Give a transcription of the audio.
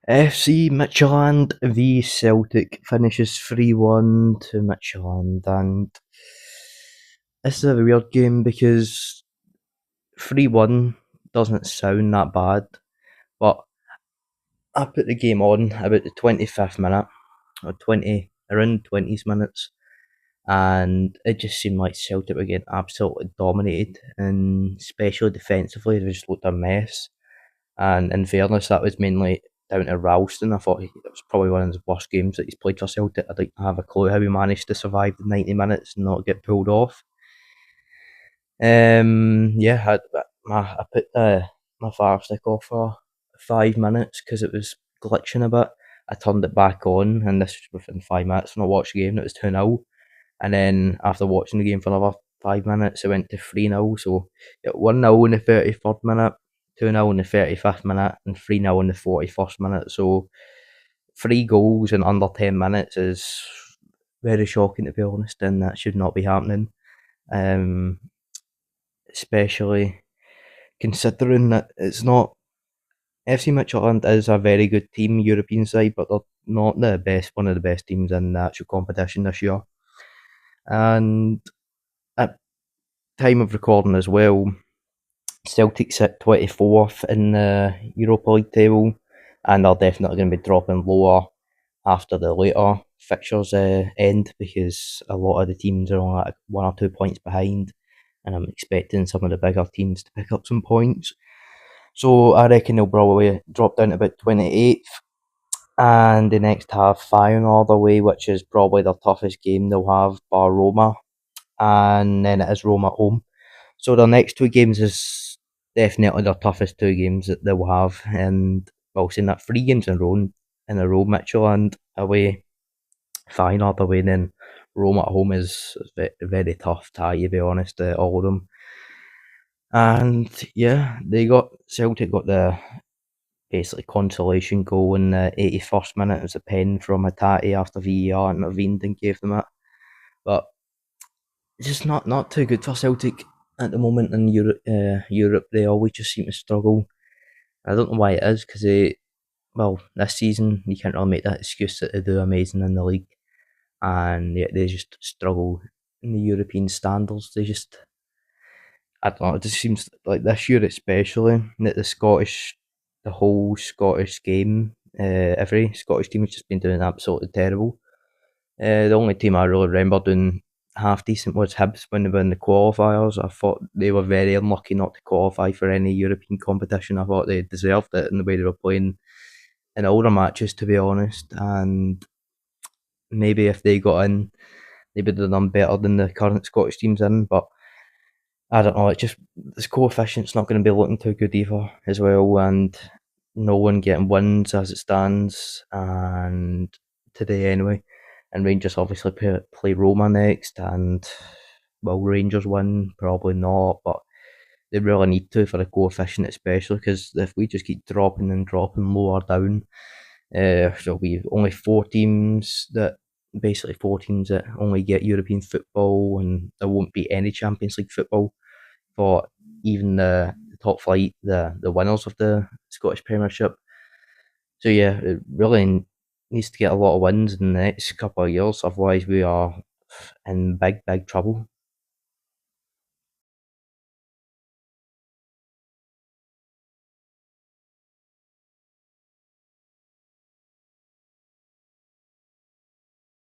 FC Midtjyland v Celtic finishes 3-1 to Midtjyland, and this is a weird game because 3-1 doesn't sound that bad, but I put the game on about the 25th minute, or around 20s minutes, and it just seemed like Celtic were getting absolutely dominated, and especially defensively, they just looked a mess. And in fairness, that was mainly down to Ralston. I thought it was probably one of the worst games that he's played for Celtic. I don't have a clue how he managed to survive the 90 minutes and not get pulled off. Yeah, I put my fire stick off for 5 minutes because it was glitching a bit. I turned it back on, and this was within 5 minutes when I watched the game. It was 2-0. And then after watching the game for another 5 minutes, it went to 3-0. So 1-0 in the 33rd minute, 2-0 in the 35th minute, and 3-0 in the 41st minute. So 3 goals in under 10 minutes is very shocking, to be honest, and that should not be happening. Um, Especially considering that it's not. FC Midtjylland is a very good team, European side, but they're not the best, one of the best teams in the actual competition this year. And at time of recording as well, Celtic sit 24th in the Europa League table, and they're definitely going to be dropping lower after the later fixtures end, because a lot of the teams are only like 1 or 2 points behind, and I'm expecting some of the bigger teams to pick up some points. So I reckon they'll probably drop down to about 28th, and the next have Feyenoord away, which is probably their toughest game they'll have, bar Roma, and then it is Roma at home. So their next 2 games is definitely their toughest 2 games that they will have, and well, saying that 3 games in a row, Midtjylland away, Feyenoord away, and then Rome at home is a very tough tie, to be honest. All of them, and yeah, Celtic got the basically consolation goal in the 81st minute. It was a pen from Hatate after VAR intervened and gave them it, but it's just not too good for Celtic at the moment in Europe. They always just seem to struggle. I don't know why it is, because this season you can't really make that excuse that they do amazing in the league, and yet they just struggle in the European standards. I don't know. It just seems like this year, especially, that the whole Scottish game, every Scottish team has just been doing absolutely terrible. The only team I really remember doing half decent was Hibs when they were in the qualifiers. I thought they were very unlucky not to qualify for any European competition. I thought they deserved it in the way they were playing in all their matches, to be honest. And maybe if they got in, they would have done better than the current Scottish teams in. But I don't know. It just this coefficient's not going to be looking too good either, as well. And no one getting wins as it stands, and today anyway. And Rangers obviously play Roma next, and will Rangers win? Probably not, but they really need to for the coefficient, especially because if we just keep dropping and dropping lower down, there'll be only 4 teams that only get European football, and there won't be any Champions League football for even the top flight, the winners of the Scottish Premiership. So yeah, it really needs to get a lot of wins in the next couple of years, otherwise we are in big trouble.